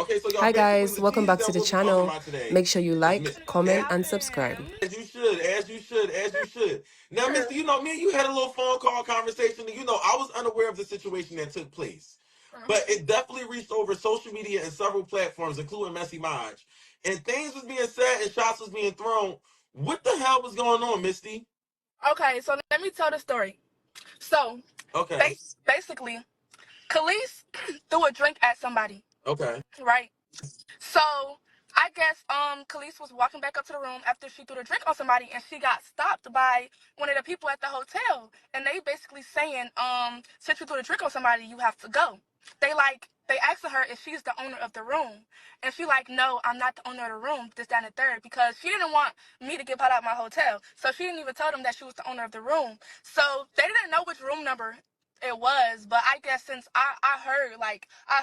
Okay, so y'all Hi basically guys, the welcome tease back that to the we'll be talking channel. about today Make sure you is like, comment, and subscribe. as you should, as you should, as you should. Now, Mister, me and you had a little phone call conversation, and I was unaware of the situation that took place, but it definitely reached over social media and several platforms, including MAJ, and things was being said and shots was being thrown. What the hell was going on, Misty? Okay, so let me tell the story. So, Okay, basically, KELIS threw a drink at somebody, okay. right? So, I guess KELIS was walking back up to the room after she threw the drink on somebody, and she got stopped by one of the people at the hotel, and they basically saying, since you threw the drink on somebody, you have to go. They asked her if she's the owner of the room, and she like, no, I'm not the owner of the room, this, that, and the third, because she didn't want me to get put out of my hotel, so she didn't even tell them that she was the owner of the room. So they didn't know which room number it was, but I guess since I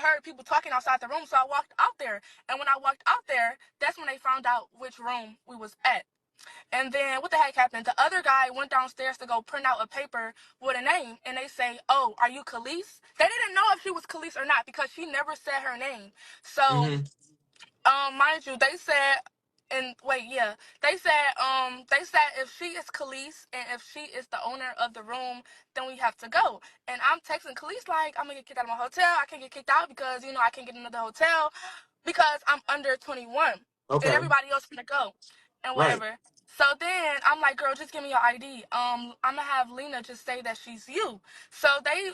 heard people talking outside the room, so I walked out there, and when I walked out there, that's when they found out which room we was at. And then what the heck happened? The other guy went downstairs to go print out a paper with a name, and they say, "Oh, are you KELIS?" They didn't know if she was KELIS or not because she never said her name. So, Mm-hmm. mind you, they said, and wait, yeah, they said if she is KELIS and if she is the owner of the room, then we have to go. And I'm texting KELIS like, I'm gonna get kicked out of my hotel. I can't get kicked out because I can't get another hotel because I'm under 21, and Okay, everybody else gonna go and right. whatever. So then I'm like, girl, just give me your ID. I'm gonna have Lena just say that she's you. So I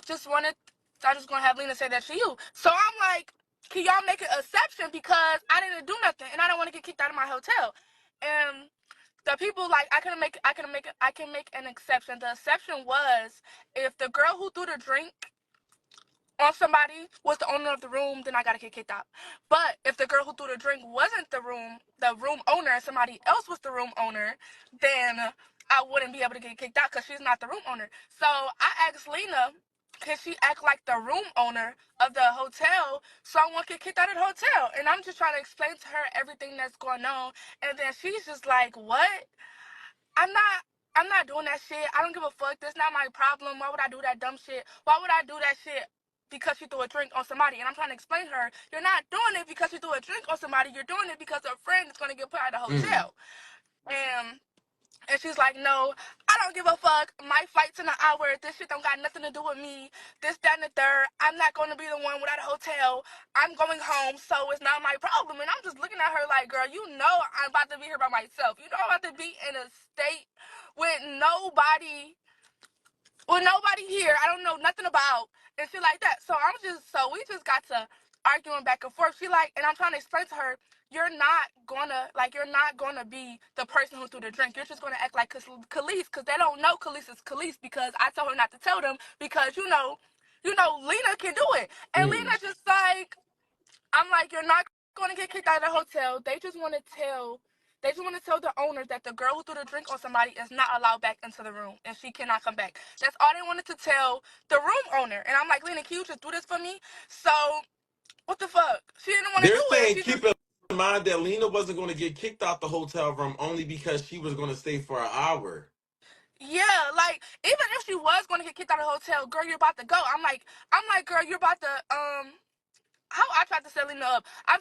just gonna have Lena say that she's you. So I'm like, can y'all make an exception because I didn't do nothing and I don't want to get kicked out of my hotel. And the people like I can make an exception. The exception was if the girl who threw the drink on somebody was the owner of the room, then I gotta get kicked out. But if the girl who threw the drink wasn't the room owner, and somebody else was the room owner, then I wouldn't be able to get kicked out because she's not the room owner. So I asked Lena, can she act like the room owner of the hotel so I won't get kicked out of the hotel? And I'm just trying to explain to her everything that's going on. And then she's just like, what? I'm not I'm not doing that shit. I don't give a fuck. That's not my problem. Why would I do that dumb shit? Why would I do that shit because you threw a drink on somebody? And I'm trying to explain to her, you're not doing it because you threw a drink on somebody. You're doing it because a friend is going to get put out of the Mm. hotel. And and she's like, no, I don't give a fuck. My flight's in an hour. This shit don't got nothing to do with me. This, that, and the third. I'm not going to be the one without a hotel. I'm going home, so it's not my problem. And I'm just looking at her like, girl, you know I'm about to be here by myself. You know I'm about to be in a state with nobody here. I don't know nothing about and shit like that. So we just got to arguing back and forth. She like, and I'm trying to explain to her, you're not gonna be the person who threw the drink. You're just gonna act like KELIS, because they don't know KELIS is KELIS because I told her not to tell them because Lena can do it, and Mm. Lena just like, I'm like, you're not gonna get kicked out of the hotel. They just want to tell the owner that the girl who threw the drink on somebody is not allowed back into the room and she cannot come back. That's all they wanted to tell the room owner. And I'm like, Lena, can you just do this for me? So, what the fuck? She didn't want to They're do it. saying She keep just, in mind that Lena wasn't going to get kicked out the hotel room only because she was going to stay for an hour. yeah, like, even if she was going to get kicked out of the hotel, girl, you're about to go. Girl, you're about to, how I tried to set Lena up. I'm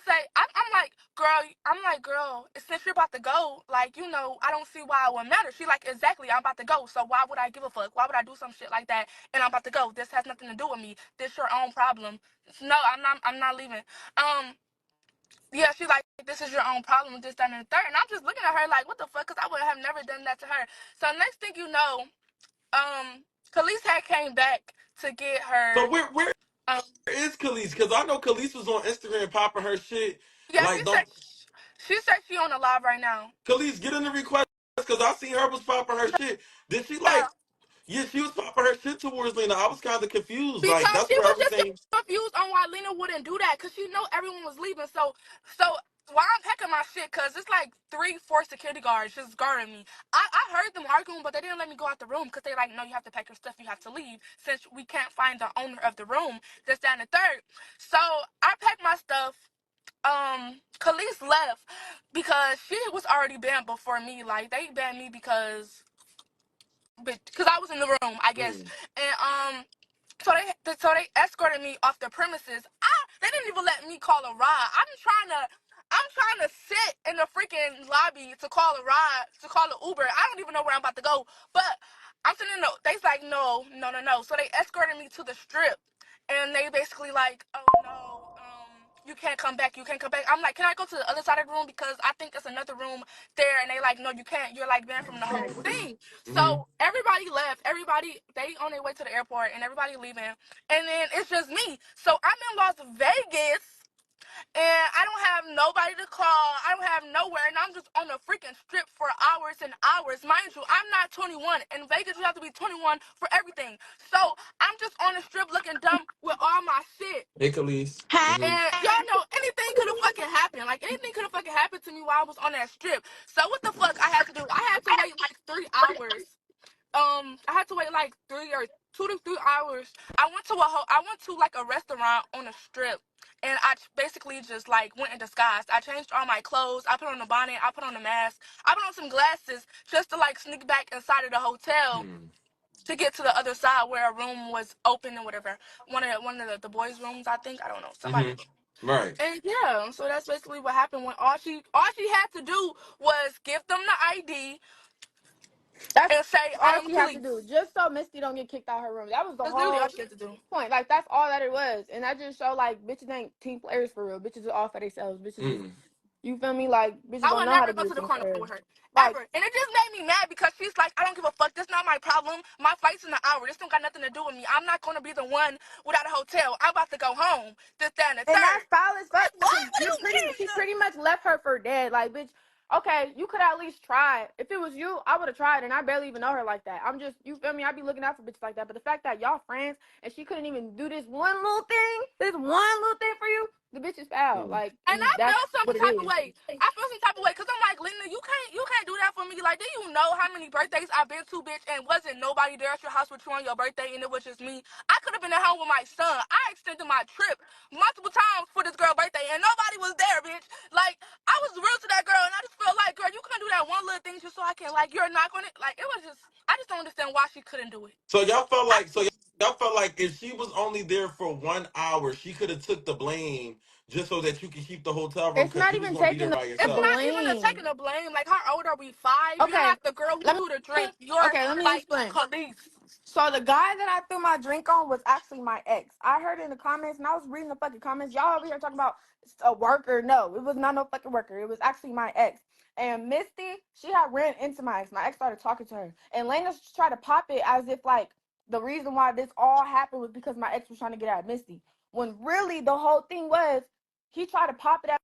like, girl, since you're about to go, like, I don't see why it would matter. She like, exactly, I'm about to go, so why would I give a fuck? Why would I do some shit like that? And I'm about to go. This has nothing to do with me. This your own problem. No, I'm not leaving. Yeah, she's like, this is your own problem, this, that, and the third. And I'm just looking at her like, what the fuck? Because I would have never done that to her. So next thing you know, KELIS had came back to get So her. where Um, is KELIS? Because I know KELIS was on Instagram popping her shit. yeah, Like, don't she said she on the live right now. KELIS get in the request? Because I seen her was popping her shit. Did she Yeah, like? Yeah, she was popping her shit towards Lena. I was kind of confused. Like, because that's she where was just everything. confused on why Lena wouldn't do that, because she know everyone was leaving. So while I'm packing my shit, because it's like 3, 4 security guards just guarding me. I heard them arguing, but they didn't let me go out the room because they like, no, you have to pack your stuff, you have to leave since we can't find the owner of the room. This, that, and the third. So I packed my stuff. KELIS left because she was already banned before me. Like, they banned me because I was in the room, I guess. Mm. And so they escorted me off the premises. They didn't even let me call a ride. I'm trying to sit in the freaking lobby to call a ride, to call an Uber. I don't even know where I'm about to go. But I'm sitting in they's like, no. So they escorted me to the strip. And they basically like, oh no, you can't come back. I'm like, can I go to the other side of the room? Because I think there's another room there. And they like, no, you can't. You're like banned from the whole thing. Mm-hmm. So everybody left. They on their way to the airport and everybody leaving. And then it's just me. So I'm in Las Vegas and I don't have nobody to call. I don't have nowhere, and I'm just on the freaking strip for hours and hours. Mind you, I'm not 21. In Vegas, you have to be 21 for everything. So I'm just on the strip looking dumb with all my shit. Hey, KELIS. And Mm-hmm. y'all know anything could have fucking happened. Like anything could have fucking happened to me while I was on that strip. So what the fuck I had to do? I had to wait like 3 hours. I had to wait like 2 to 3 hours. I went to like a restaurant on the strip, and I basically just like went in disguise. I changed all my clothes. I put on the bonnet. I put on the mask. I put on some glasses just to like sneak back inside of the hotel to get to the other side where a room was open or whatever. One of the boys' rooms, I think. I don't know. Somebody. Mm-hmm. Right. And yeah, so that's basically what happened. When all she had to do was give them the ID That's and say, I all am she had to do, KELIS. just so Misty don't get kicked out her room. That was the That's literally all whole she had to do. point. Like that's all that it was, and that just showed like bitches ain't team players for real. Bitches are all for themselves. Bitches is, Mm. you feel me? Like bitches I don't would know how never to go be a to the team corner player. with her. Like, Ever. And it just made me mad because she's like, I don't give a fuck. This not my problem. My flight's in an hour. This don't got nothing to do with me. I'm not going to be the one without a hotel. I'm about to go home. This, that, and the and that's third. foul as fuck Like, what? because What do you she mean? pretty much left her for dead. Like, bitch, okay, you could at least try. If it was you, I would have tried, and I barely even know her like that. I'm just, you feel me? I be looking out for bitches like that. But the fact that y'all friends and she couldn't even do this one little thing for you, the bitch is foul. Mm. Like, And I and that's felt some what it type of is. way. I felt some type of way because I'm like, Lena, you can't do that for me. Like, do you know how many birthdays I've been to, bitch, and wasn't nobody there at your house with you on your birthday, and it was just me? I could have been at home with my son. I extended my trip multiple times for this girl's birthday, and nobody was there, bitch. Like, I was real to that girl, and I just felt like, girl, you couldn't do that one little thing just so I can, like, you're not gonna, like, it was just, I just don't understand why she couldn't do it. So y'all felt like if she was only there for 1 hour, she could have took the blame just so that you could keep the hotel room It's because not you was even going to be there taking by It's yourself. not even a blame. taking the blame. Like, how old are we? 5? You're Okay, not the girl who let threw the me. drink. You're, Okay, let me like, explain. police. So the guy that I threw my drink on was actually my ex. I heard in the comments, and I was reading the fucking comments. Y'all over here talking about a worker. No, it was not no fucking worker. It was actually my ex. And Misty, she had ran into my ex. My ex started talking to her, and Lena tried to pop it as if like the reason why this all happened was because my ex was trying to get at Misty. When really the whole thing was, he tried to pop it at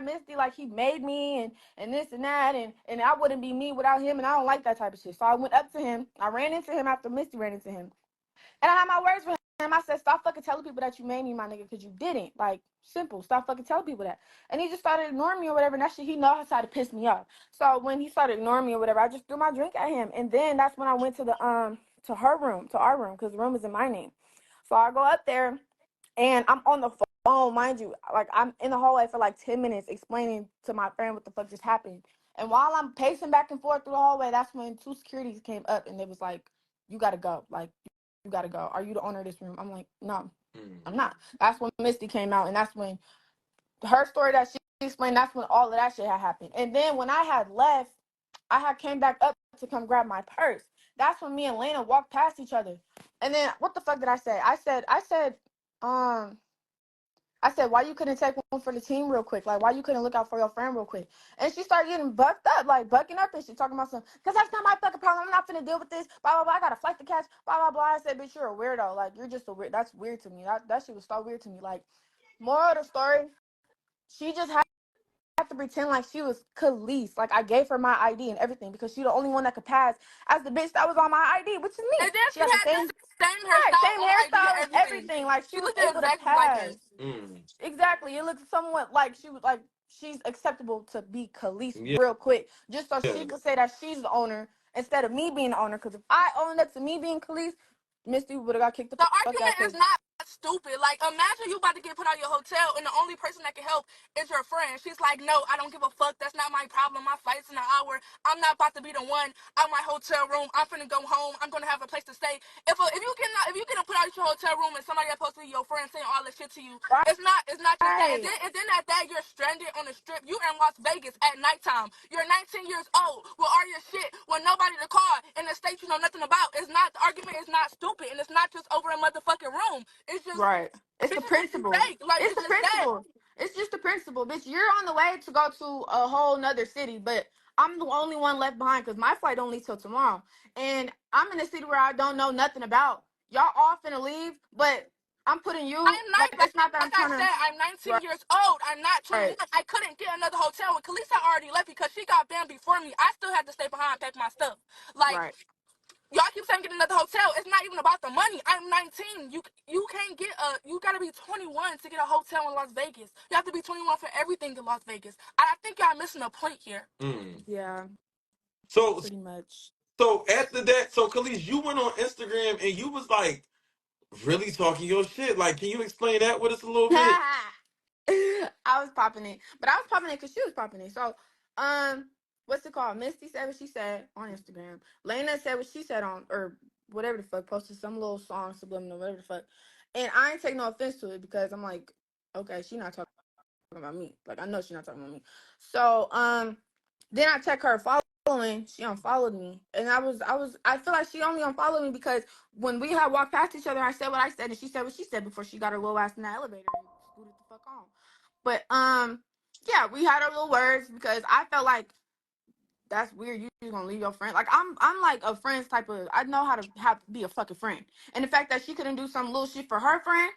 Misty like he made me and this and that and I wouldn't be me without him and I don't like that type of shit. So I went up to him. I ran into him after Misty ran into him. And I had my words for him. I said, stop fucking telling people that you made me, my nigga, because you didn't. Like, simple. Stop fucking telling people that. And he just started ignoring me or whatever. And that shit, he knows how to piss me off. So when he started ignoring me or whatever, I just threw my drink at him. And then that's when I went to to her room, to our room, because the room is in my name. So I go up there and I'm on the phone, mind you. Like I'm in the hallway for like 10 minutes explaining to my friend what the fuck just happened. And while I'm pacing back and forth through the hallway, that's when two securities came up and they was like, you gotta go. Like, you gotta go. Are you the owner of this room? I'm like, no, Mm. I'm not. That's when Misty came out, and that's when her story that she explained, that's when all of that shit had happened. And then when I had left, I had came back up to come grab my purse. That's when me and Lena walked past each other. And then what the fuck did I say? Um, I said, why you couldn't take one for the team real quick? Like, why you couldn't look out for your friend real quick? And she started getting bucked up, like bucking up and shit, talking about something. Because that's not my fucking problem. I'm not finna deal with this. Blah, blah, blah. I got a flight to catch. Blah, blah, blah. I said, bitch, you're a weirdo. Like, you're just a weird. That's weird to me. That shit was so weird to me. Like, moral of the story, she just had to pretend like she was KELIS. Like, I gave her my ID and everything because she's the only one that could pass as the bitch that was on my ID, which is And me. then She she had the had the same, same right, hairstyle same on ID and hairstyle and everything. everything. Like, she She was looked able to exactly like pass. her. Mm. Exactly. It looks somewhat like she was like she's acceptable to be KELIS Yeah. real quick, just so Yeah. she could say that she's the owner instead of me being the owner. Because if I owned up to me being KELIS, Misty would have got kicked the The fuck out. argument is Because not stupid. Like, imagine you about to get put out of your hotel and the only person that can help is your friend. She's like, no, I don't give a fuck. That's not my problem. My flight's in an hour. I'm not about to be the one out my hotel room. I'm finna go home. I'm gonna have a place to stay. If you get put out of your hotel room and somebody that's supposed to be your friend saying all this shit to you, it's not just that. Right. And then at that, you're stranded on the strip. You in Las Vegas at nighttime. You're 19 years old with all your shit with nobody to call in the state you know nothing about. It's not the argument is not stupid, and it's not just over a motherfucking room. It's just Right. It's the bitches just be principle. fake. Like It's it's the just that. principle. It's just the principle, bitch. You're on the way to go to a whole nother city, but I'm the only one left behind because my flight don't leave till tomorrow, and I'm in a city where I don't know nothing about. Y'all all finna leave, but I'm putting you I'm like not it's not that I'm like I trying to. said. I'm 19 Right. years old. I'm not 21. Right. I couldn't get another hotel when KELIS had already left because she got banned before me. I still had to stay behind and pack my stuff. Like Right. y'all keep saying get another hotel. It's not even about the money. I'm 19. You can't get a. You gotta be 21 to get a hotel in Las Vegas. You have to be 21 for everything in Las Vegas. I think y'all missing a point here. Mm. Yeah. So Pretty much. so after that, so Khalees, you went on Instagram and you was like really talking your shit. Like, can you explain that with us a little bit? I was popping it, but I was popping it because she was popping it. So, what's it called? Misty said what she said on Instagram. Lena said what she said on, or whatever the fuck, posted some little song, subliminal, whatever the fuck. And I ain't take no offense to it because I'm like, okay, she not talking about me. Like I know she's not talking about me. So, then I check her following. She unfollowed me, and I feel like she only unfollowed me because when we had walked past each other, I said what I said, and she said what she said before she got her little ass in the elevator and scooted the fuck on. But yeah, we had our little words because I felt like that's weird. You just gonna leave your friend? Like I'm like a friend's type of. I know how to be a fucking friend, and the fact that she couldn't do some little shit for her friend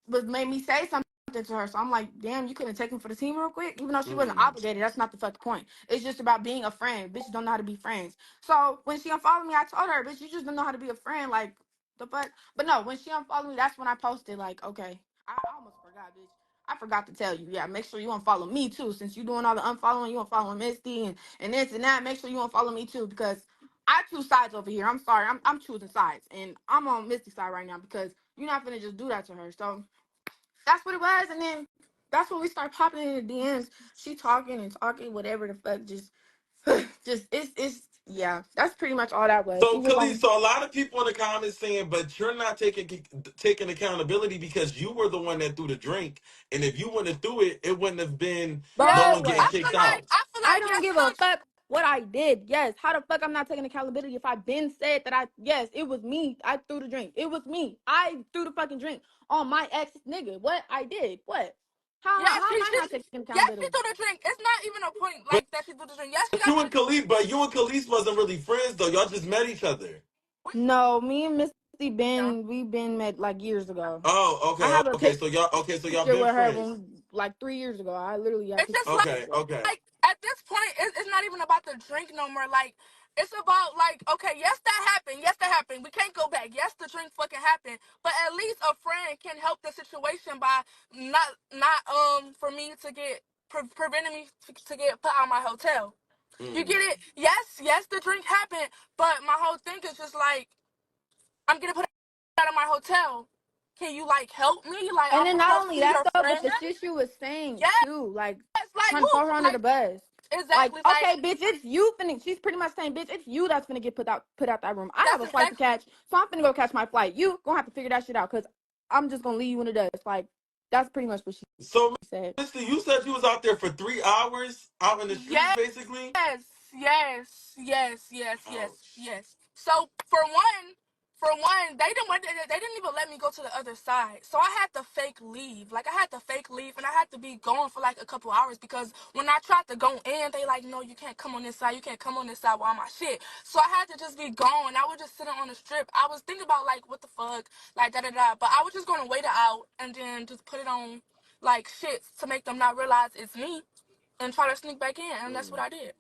was made me say something to her. So I'm like, damn, you couldn't take him for the team real quick, even though she wasn't Mm. obligated. That's not the fucking point. It's just about being a friend. Bitches don't know how to be friends. So when she unfollowed me, I told her, bitch, you just don't know how to be a friend. Like the fuck. But no, when she unfollowed me, that's when I posted like, okay, I almost forgot, bitch. I forgot to tell you. Yeah, make sure you unfollow me too. Since you doing all the unfollowing, you unfollowing Misty and this and that. Make sure you unfollow me too because I choose sides over here. I'm sorry, I'm choosing sides, and I'm on Misty's side right now because you're not gonna just do that to her. So that's what it was, and then that's when we start popping in the DMs. She talking and talking, whatever the fuck, just, just it's yeah. That's pretty much all that was. She So was Khalees, like, so a lot of people in the comments saying, but you're not taking accountability because you were the one that threw the drink, and if you wouldn't have threw it, it wouldn't have been no Yes, one getting bro, kicked out. I feel I like don't yes, give a fuck what I did. Yes, how the fuck I'm not taking accountability if I been said that yes, it was me. I threw the drink. It was me. I threw the fucking drink on my ex nigga. What I did? What? yes, How am I not taking yes, she accountability? threw the drink. It's not even a point But like that. She threw the drink. Yes, she got you to the and Khalees, wasn't really friends though. Y'all just met each other. No, me and Misty we been met like years ago. Oh, I okay, have a so y'all picture been with her friends. when like 3 years ago. I literally have It's pictures just with Okay, her. okay. like at this point, it's not even about the drink no more. Like it's about like, okay, yes, that happened. Yes, that happened. We can't go back. Yes, the drink fucking happened. But at least a friend can help the situation by not for me to get preventing me to get put out of my hotel. You Mm. get it? Yes, the drink happened. But my whole thing is just like I'm getting put out of my hotel. Can you like help me? Like And I'm then not supposed to only be that your though, but friend. the shit she was saying Yes, too, like like trying to who? throw her under the Like bus. Like, exactly. Like okay, bitch, it's you finna. She's pretty much saying, bitch, it's you that's finna get put out that room. I have that's a flight to exactly. catch, so I'm finna go catch my flight. You gonna have to figure that shit out, cause I'm just gonna leave you in the dust. Like, that's pretty much what she So, said. Mister, you said you was out there for 3 hours out in the streets, Yes, basically. Ouch. yes. So for one, they didn't even let me go to the other side. So I had to fake leave. Like I had to fake leave, and I had to be gone for like a couple hours because when I tried to go in, they like, no, you can't come on this side. You can't come on this side while my shit. So I had to just be gone. I was just sitting on the strip. I was thinking about like what the fuck, like da da da. But I was just gonna wait it out and then just put it on like shit to make them not realize it's me and try to sneak back in, and that's what Mm. I did.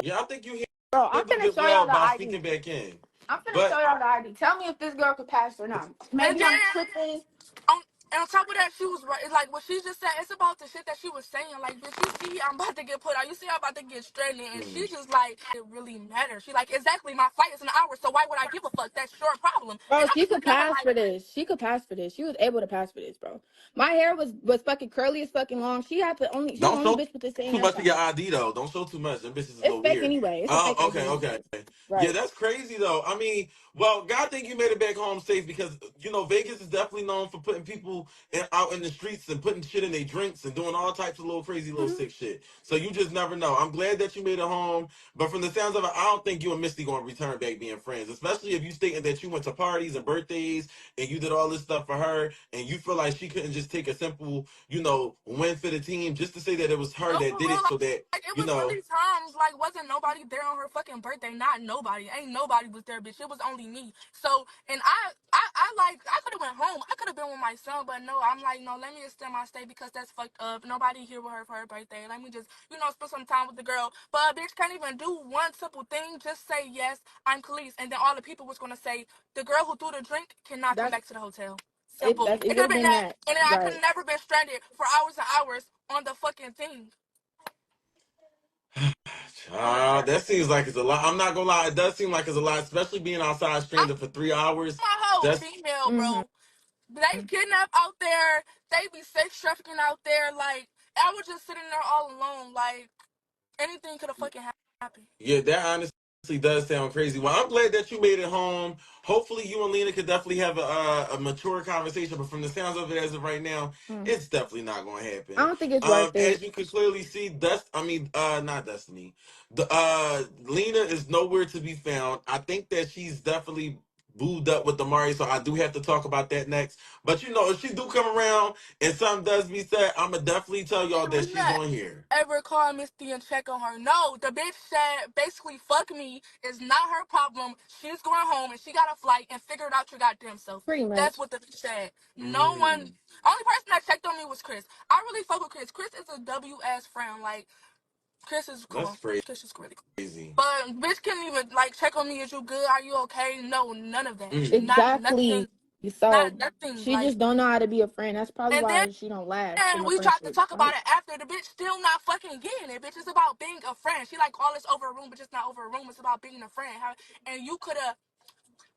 Yeah, I think you Bro, I'm handled finna it show y'all well the by ID. sneaking back in. I'm finna show But y'all the ID. Tell me if this girl could pass or not. And Maybe then I'm tripping. on And on top of that, she was right. Like what she just said, it's about the shit that she was saying. Like, bitch, you see, I'm about to get put out. You see, I'm about to get stranded. And she Mm. just like, it really matters. She like, exactly, my flight is in an hour, so why would I give a fuck? That's your problem. And Bro, I'm she just could looking at her pass like, for this. She could pass for this. She was able to pass for this, bro. My hair was fucking curly as fucking long. She was the Don't only show bitch with the same too much of your hairstyle. ID though. Don't show too much. Them bitches is a It's little fake weird. anyway. It's a Oh, fake okay, ID. okay. Yeah, Right. that's crazy though. I mean, well, God think you made it back home safe because you know Vegas is definitely known for putting people out in the streets and putting shit in their drinks and doing all types of little crazy little Mhm. sick shit. So you just never know. I'm glad that you made it home, but from the sounds of it, I don't think you and Misty gonna return back being friends. Especially if you stating that you went to parties and birthdays and you did all this stuff for her, and you feel like she couldn't just take a simple, win for the team just to say that it was her no, that for did real. it, so that Like it you was know. really times like wasn't nobody there on her fucking birthday. Not nobody. Ain't nobody was there, bitch. It was only me. So and I like I could have went home. I could have been with my son, but no. I'm like no. Let me extend my stay because that's fucked up. Nobody here with her for her birthday. Let me just spend some time with the girl. But a bitch can't even do one simple thing. Just say yes. I'm KELIS, and then all the people was gonna say the girl who threw the drink cannot come That's back to the hotel. it. Simple. It It would could have have been been that, that. and then I could Right. have never been stranded for hours and hours on the fucking thing. That seems like it's a lot. I'm not gonna lie, it does seem like it's a lot, especially being outside I'm stranded for 3 hours. a whole That's female, Mm-hmm. bro. They kidnap out there. They be sex trafficking out there. Like I was just sitting there all alone. Like anything could have fucking happened. Yeah, that honestly does sound crazy. Well, I'm glad that you made it home. Hopefully, you and Lena could definitely have a mature conversation. But from the sounds of it as of right now, Mm. it's definitely not going to I happen. don't think it's worth As it. you can clearly see, not Destiny. The Lena is nowhere to be found. I think that she's definitely booed up with Damari, so I do have to talk about that next. But if she do come around and something does be said, I'ma definitely tell y'all that she's Lena on here. ever call MISTY and check on her? No, the bitch said basically fuck me. It's not her problem. She's going home and she got a flight and figure it out your goddamn self. Pretty That's much. what the bitch said. No one. Mm, Only person that checked on me was Chris. I really fuck with Chris. Chris is a W ass friend. Like Chris is that's cool. Chris is really cool. crazy. But bitch can't even like check on me. Is you good? Are you okay? No, none of that. Mm. Not nothing. Exactly. Not So nothing. she Like just don't know how to be a friend. That's probably and then why she don't last in and a we tried to friendship. talk Right? about it after. The bitch still not fucking getting it. Bitch, it's about being a friend. She like all this over a room, but just not over a room. It's about being a friend. And you could have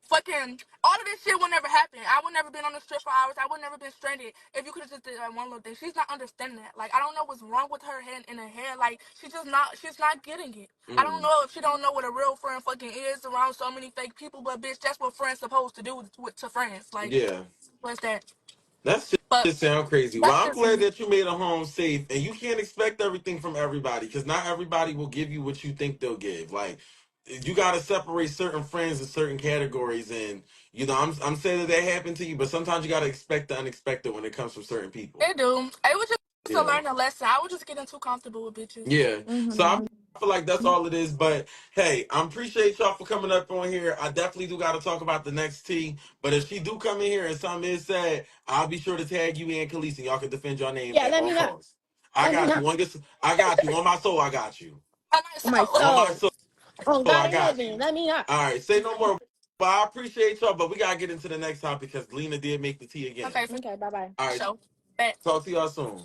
fucking all of this shit would never happen. I would never been on the strip for hours. I would never been stranded if you could have just did that one little thing. She's not understanding that. Like I don't know what's wrong with her head in her hair. Like she's not getting it. I don't Mm. know if she don't know what a real friend fucking is around so many fake people, but bitch, that's what friends supposed to do to friends. Like Yeah, what's that? that's But just sound crazy. Well, that's I'm just glad me. that you made it home safe, and you can't expect everything from everybody because not everybody will give you what you think they'll give. Like you got to separate certain friends in certain categories, and I'm saying that happened to you, but sometimes you got to expect the unexpected when it comes from certain people. It do. It was just to Yeah. learn a lesson. I was just getting too comfortable with bitches. Yeah. So I Mm-hmm. feel like that's all it is. But hey, I appreciate y'all for coming up on here. I definitely do got to talk about the next T. But if she do come in here and something is said, I'll be sure to tag you and KELIS, and y'all can defend your name Yeah, at let all me know. costs. I Let me got know. you. I got you. On my soul, I got you. On my On my soul. On my soul. soul, Oh, God I in got heaven. you. Let me know. All right. Say no more. But I appreciate y'all. But we got to get into the next topic because Lena did make the tea again. Okay, for Okay, bye bye. All right. sure. Bet. Talk to y'all soon.